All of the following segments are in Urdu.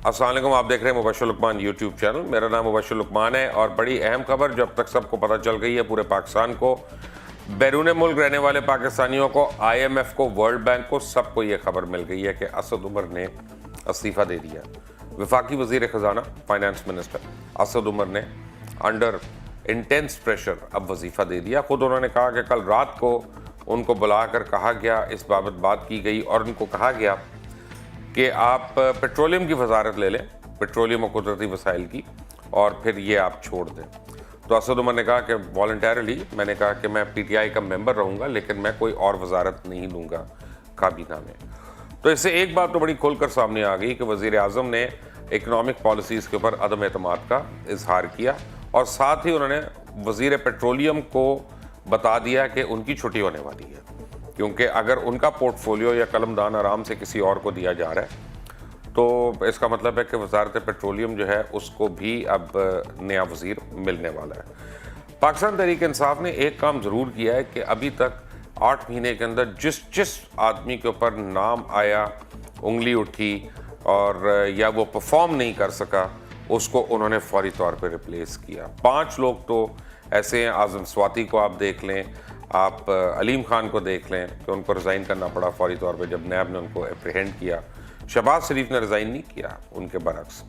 السلام علیکم، آپ دیکھ رہے ہیں مبشر لقمان یوٹیوب چینل. میرا نام مبشر لقمان ہے اور بڑی اہم خبر جو اب تک سب کو پتہ چل گئی ہے، پورے پاکستان کو، بیرون ملک رہنے والے پاکستانیوں کو، IMF کو، ورلڈ بینک کو، سب کو یہ خبر مل گئی ہے کہ اسد عمر نے استعفیٰ دے دیا. وفاقی وزیر خزانہ فائنانس منسٹر اسد عمر نے انڈر انٹینس پریشر اب وظیفہ دے دیا. خود انہوں نے کہا کہ کل رات کو ان کو بلا کر کہا گیا، اس بابت بات کی گئی اور ان کو کہا گیا کہ آپ پیٹرولیم کی وزارت لے لیں، پیٹرولیم و قدرتی وسائل کی، اور پھر یہ آپ چھوڑ دیں. تو اسد عمر نے کہا کہ والنٹیرلی میں نے کہا کہ میں PTI کا ممبر رہوں گا، لیکن میں کوئی اور وزارت نہیں لوں گا کابینہ میں. تو اس سے ایک بات تو بڑی کھل کر سامنے آ گئی کہ وزیر اعظم نے اکنامک پالیسیز کے اوپر عدم اعتماد کا اظہار کیا، اور ساتھ ہی انہوں نے وزیر پیٹرولیم کو بتا دیا کہ ان کی چھٹی ہونے والی ہے، کیونکہ اگر ان کا پورٹ فولیو یا قلم دان آرام سے کسی اور کو دیا جا رہا ہے تو اس کا مطلب ہے کہ وزارت پیٹرولیم جو ہے اس کو بھی اب نیا وزیر ملنے والا ہے. پاکستان تحریک انصاف نے ایک کام ضرور کیا ہے کہ ابھی تک 8 مہینے کے اندر جس آدمی کے اوپر نام آیا، انگلی اٹھی اور یا وہ پرفارم نہیں کر سکا، اس کو انہوں نے فوری طور پہ ریپلیس کیا. 5 لوگ تو ایسے ہیں، اعظم سواتی کو آپ دیکھ لیں، آپ علیم خان کو دیکھ لیں کہ ان کو ریزائن کرنا پڑا فوری طور پہ جب نیب نے ان کو اپریہینڈ کیا. شہباز شریف نے ریزائن نہیں کیا ان کے برعکس،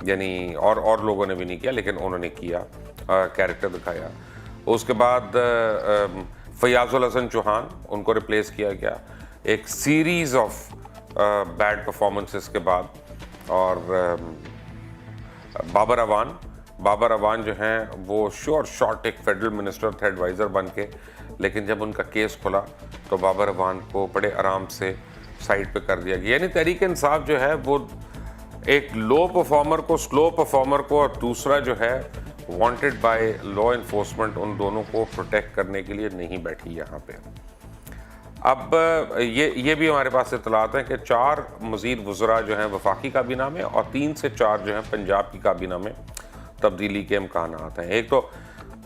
یعنی اور لوگوں نے بھی نہیں کیا، لیکن انہوں نے کیا، کیریکٹر دکھایا. اس کے بعد فیاض الحسن چوہان، ان کو ریپلیس کیا گیا ایک سیریز آف بیڈ پرفارمنسز کے بعد. اور بابر اوان جو ہیں وہ شارٹ ایک فیڈرل منسٹر تھے ایڈوائزر بن کے، لیکن جب ان کا کیس کھلا تو بابر اوان کو بڑے آرام سے سائڈ پہ کر دیا گیا. یعنی تحریک انصاف جو ہے وہ ایک لو پرفارمر کو، سلو پرفارمر کو، اور دوسرا جو ہے وانٹڈ بائی لا انفورسمنٹ، ان دونوں کو پروٹیکٹ کرنے کے لیے نہیں بیٹھی یہاں پہ. اب یہ بھی ہمارے پاس اطلاعات ہیں کہ 4 مزید وزراء جو ہیں وفاقی کابینہ میں اور 3 سے 4 جو ہیں پنجاب کی کابینہ میں تبدیلی کے امکانات ہیں. ایک تو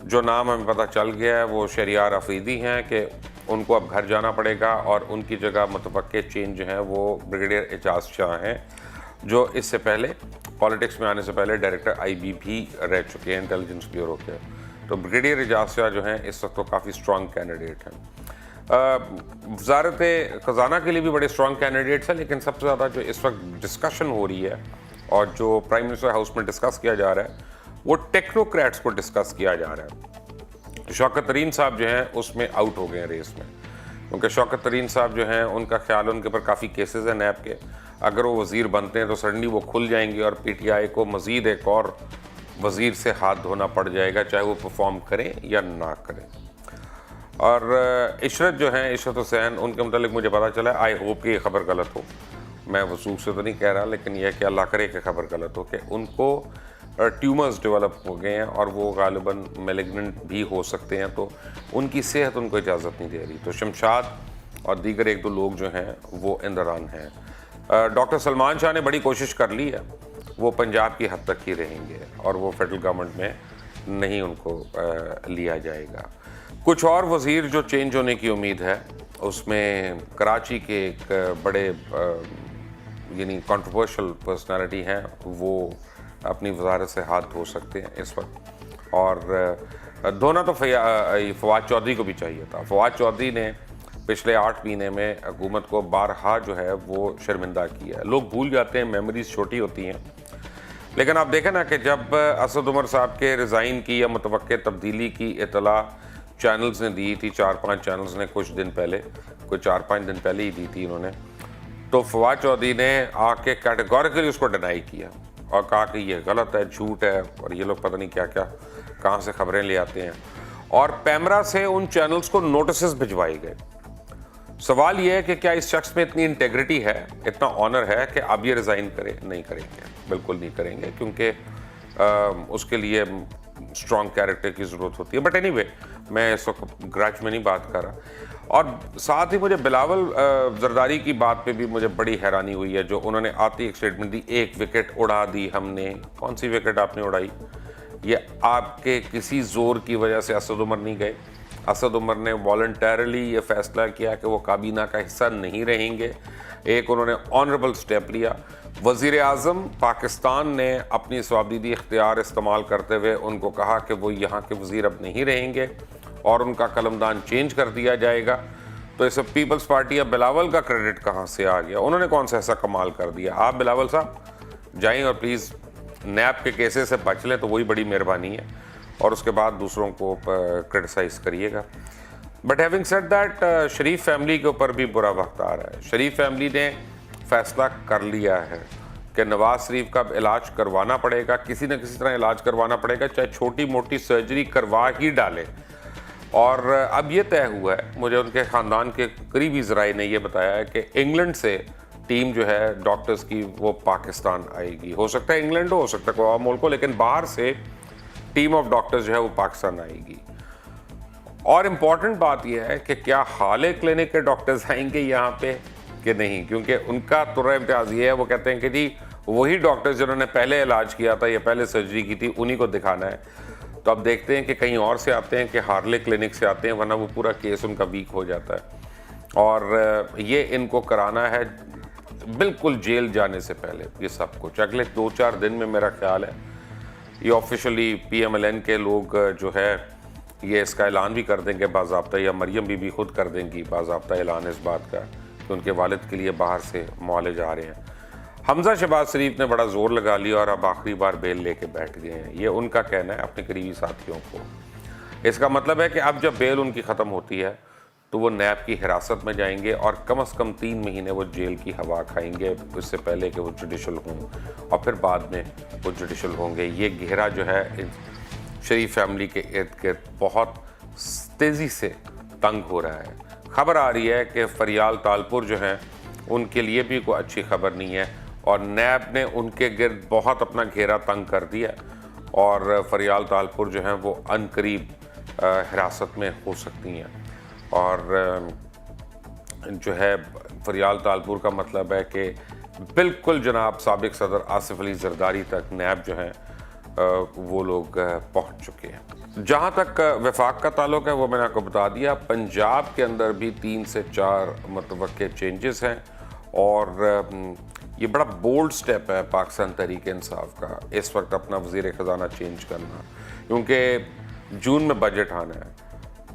جو نام ہمیں پتہ چل گیا ہے وہ شہریار افریدی ہیں کہ ان کو اب گھر جانا پڑے گا، اور ان کی جگہ متوقع چینج جو ہے وہ بریگیڈیئر اعجاز شاہ ہیں، جو اس سے پہلے پالیٹکس میں آنے سے پہلے ڈائریکٹر IB بھی رہ چکے ہیں انٹیلیجنس بیورو کے. تو بریگیڈیئر اعجاز شاہ جو ہیں اس وقت تو کافی اسٹرانگ کینڈیڈیٹ ہیں. وزارت خزانہ کے لیے بھی بڑے اسٹرانگ کینڈیڈیٹس ہیں، لیکن سب سے زیادہ جو اس وقت ڈسکشن ہو رہی ہے اور جو پرائم منسٹر ہاؤس میں ڈسکس کیا جا رہا ہے وہ ٹیکنوکریٹس کو ڈسکس کیا جا رہا ہے. شوکت ترین صاحب جو ہیں اس میں آؤٹ ہو گئے ہیں ریس میں، کیونکہ شوکت ترین صاحب جو ہیں ان کا خیال ان کے اوپر کافی کیسز ہیں نیب کے، اگر وہ وزیر بنتے ہیں تو سڈنلی وہ کھل جائیں گے اور PTI کو مزید ایک اور وزیر سے ہاتھ دھونا پڑ جائے گا، چاہے وہ پرفارم کریں یا نہ کریں. اور عشرت جو ہیں، عشرت حسین، ان کے متعلق مجھے پتا چلا ہے، آئی ہوپ کہ یہ خبر غلط ہو، میں وثوق سے تو نہیں کہہ رہا، لیکن یہ کہ اللہ کرے کہ خبر غلط ہو، کہ ان کو ٹیومرز ڈیولپ ہو گئے ہیں اور وہ غالباً میلیگننٹ بھی ہو سکتے ہیں، تو ان کی صحت ان کو اجازت نہیں دے رہی. تو شمشاد اور دیگر 1-2 لوگ جو ہیں وہ اندران ہیں. ڈاکٹر سلمان شاہ نے بڑی کوشش کر لی ہے، وہ پنجاب کی حد تک ہی رہیں گے اور وہ فیڈرل گورنمنٹ میں نہیں ان کو لیا جائے گا. کچھ اور وزیر جو چینج ہونے کی امید ہے، اس میں کراچی کے ایک بڑے یعنی کنٹروورشل پرسنالٹی ہیں، وہ اپنی وزارت سے ہاتھ دھو سکتے ہیں اس وقت. اور دھونا تو فواد چودھری کو بھی چاہیے تھا. فواد چودھری نے پچھلے 8 مہینے میں حکومت کو بارہا جو ہے وہ شرمندہ کیا ہے. لوگ بھول جاتے ہیں، میموریز چھوٹی ہوتی ہیں، لیکن آپ دیکھیں نا کہ جب اسد عمر صاحب کے ریزائن کی یا متوقع تبدیلی کی اطلاع چینلز نے دی تھی، 4-5 چینلز نے کچھ دن پہلے، کوئی 4-5 دن پہلے ہی دی تھی انہوں نے، تو فواد چودھری نے آ کے کیٹیگوریکلی اس کو ڈینائی کیا اور کہا کہ یہ غلط ہے، جھوٹ ہے، اور یہ لوگ پتہ نہیں کیا کیا کہاں سے خبریں لے آتے ہیں. اور پیمرا سے ان چینلز کو نوٹسز بھجوائے گئے. سوال یہ ہے کہ کیا اس شخص میں اتنی انٹیگریٹی ہے، اتنا آنر ہے کہ اب یہ ریزائن کرے؟ نہیں کریں گے، بالکل نہیں کریں گے، کیونکہ اس کے لیے اسٹرانگ کیریکٹر کی ضرورت ہوتی ہے. بٹ اینی وے، میں اس وقت گراج میں نہیں بات کر رہا. اور ساتھ ہی مجھے بلاول زرداری کی بات پہ بھی مجھے بڑی حیرانی ہوئی ہے، جو انہوں نے آتی ایک اسٹیٹمنٹ دی، 1 وکٹ اڑا دی ہم نے. کون سی وکٹ آپ نے اڑائی؟ یہ آپ کے کسی زور کی وجہ سے اسد عمر نہیں گئے. اسد عمر نے والنٹیرلی یہ فیصلہ کیا کہ وہ کابینہ کا حصہ نہیں رہیں گے. ایک انہوں نے آنریبل سٹیپ لیا. وزیر اعظم پاکستان نے اپنی صوابدیدی اختیار استعمال کرتے ہوئے ان کو کہا کہ وہ یہاں کے وزیر اب نہیں رہیں گے اور ان کا قلمدان چینج کر دیا جائے گا. تو اسے پیپلز پارٹی اب بلاول کا کریڈٹ کہاں سے آ گیا؟ انہوں نے کون سا ایسا کمال کر دیا؟ آپ بلاول صاحب جائیں اور پلیز نیب کے کیسز سے بچ لیں تو وہی بڑی مہربانی ہے, اور اس کے بعد دوسروں کو کرٹیسائز کریے گا. But having said that, Sharif family کے اوپر بھی برا وقت آ رہا ہے. شریف فیملی نے فیصلہ کر لیا ہے کہ نواز شریف کا اب علاج کروانا پڑے گا, کسی نہ کسی طرح علاج کروانا پڑے گا, چاہے چھوٹی موٹی سرجری کروا ہی ڈالے. اور اب یہ طے ہوا ہے, مجھے ان کے خاندان کے قریبی ذرائع نے یہ بتایا ہے کہ انگلینڈ سے ٹیم جو ہے ڈاکٹرز کی وہ پاکستان آئے گی. ہو سکتا ہے انگلینڈ ہو سکتا ہے کوئی اور ملک ہو, لیکن باہر سے ٹیم آف ڈاکٹرز جو ہے وہ پاکستان آئے گی. اور امپورٹنٹ بات یہ ہے کہ کیا حالے کلینک کے ڈاکٹرز آئیں گے یہاں پہ کہ نہیں, کیونکہ ان کا طرح امتیاز یہ ہے, وہ کہتے ہیں کہ جی وہی ڈاکٹرز جنہوں نے پہلے علاج کیا تھا یا پہلے سرجری کی تھی انہی کو دکھانا ہے. تو اب دیکھتے ہیں کہ کہیں اور سے آتے ہیں کہ ہارلے کلینک سے آتے ہیں, ورنہ وہ پورا کیس ان کا ویک ہو جاتا ہے. اور یہ ان کو کرانا ہے بالکل جیل جانے سے پہلے. یہ سب کچھ اگلے 2-4 دن میں میرا خیال ہے یہ آفیشلی PMLN کے لوگ جو ہے یہ اس کا اعلان بھی کر دیں گے باضابطہ, یا مریم بی بی خود کر دیں گی باضابطہ اعلان اس بات کا کہ ان کے والد کے لیے باہر سے معالج آ رہے ہیں. حمزہ شہباز شریف نے بڑا زور لگا لیا اور اب آخری بار بیل لے کے بیٹھ گئے ہیں. یہ ان کا کہنا ہے اپنے قریبی ساتھیوں کو. اس کا مطلب ہے کہ اب جب بیل ان کی ختم ہوتی ہے تو وہ نیب کی حراست میں جائیں گے اور کم از کم 3 مہینے وہ جیل کی ہوا کھائیں گے اس سے پہلے کہ وہ جوڈیشل ہوں, اور پھر بعد میں وہ جوڈیشل ہوں گے. یہ گھیرا جو ہے شریف فیملی کے ارد گرد بہت تیزی سے تنگ ہو رہا ہے. خبر آ رہی ہے کہ فریال تالپور جو ہیں ان کے لیے بھی کوئی اچھی خبر نہیں ہے, اور نیب نے ان کے گرد بہت اپنا گھیرا تنگ کر دیا, اور فریال تالپور جو ہیں وہ عن قریب حراست میں ہو سکتی ہیں. اور جو ہے فریال تالپور کا مطلب ہے کہ بالکل جناب سابق صدر آصف علی زرداری تک نیب جو ہیں وہ لوگ پہنچ چکے ہیں. جہاں تک وفاق کا تعلق ہے وہ میں نے آپ کو بتا دیا. پنجاب کے اندر بھی 3 سے 4 متوقع چینجز ہیں, اور یہ بڑا بولڈ سٹیپ ہے پاکستان تحریک انصاف کا اس وقت اپنا وزیر خزانہ چینج کرنا, کیونکہ جون میں بجٹ آنا ہے.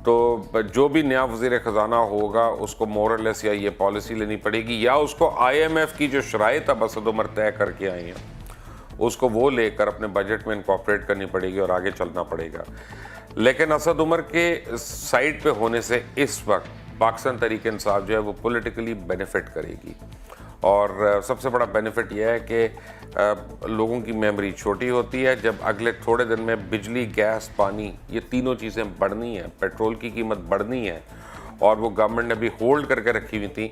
تو جو بھی نیا وزیر خزانہ ہوگا اس کو مورلیس یا یہ پالیسی لینی پڑے گی, یا اس کو IMF کی جو شرائط اب اسد عمر طے کر کے آئی ہیں اس کو وہ لے کر اپنے بجٹ میں انکارپوریٹ کرنی پڑے گی اور آگے چلنا پڑے گا. لیکن اسد عمر کے سائڈ پہ ہونے سے اس وقت پاکستان تحریک انصاف جو ہے وہ پولیٹیکلی بینیفٹ کرے گی. اور سب سے بڑا بینیفٹ یہ ہے کہ لوگوں کی میموری چھوٹی ہوتی ہے. جب اگلے تھوڑے دن میں بجلی, گیس, پانی یہ تینوں چیزیں بڑھنی ہیں, پیٹرول کی قیمت بڑھنی ہے, اور وہ گورنمنٹ نے بھی ہولڈ کر کے رکھی ہوئی تھی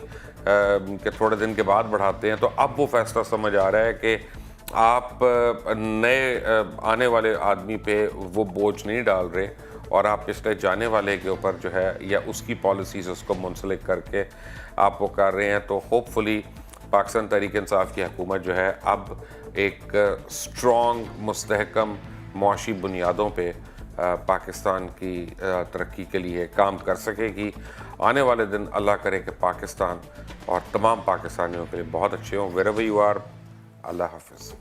کہ تھوڑے دن کے بعد بڑھاتے ہیں, تو اب وہ فیصلہ سمجھ آ رہا ہے کہ آپ نئے آنے والے آدمی پہ وہ بوجھ نہیں ڈال رہے, اور آپ پچھلے جانے والے کے اوپر جو ہے یا اس کی پالیسیز اس کو منسلک کر کے آپ وہ کر رہے ہیں. تو ہوپ فلی پاکستان تحریک انصاف کی حکومت جو ہے اب ایک اسٹرانگ مستحکم معاشی بنیادوں پہ پاکستان کی ترقی کے لیے کام کر سکے گی. آنے والے دن اللہ کرے کہ پاکستان اور تمام پاکستانیوں کے لیے بہت اچھے ہوں. wherever you are, اللہ حافظ.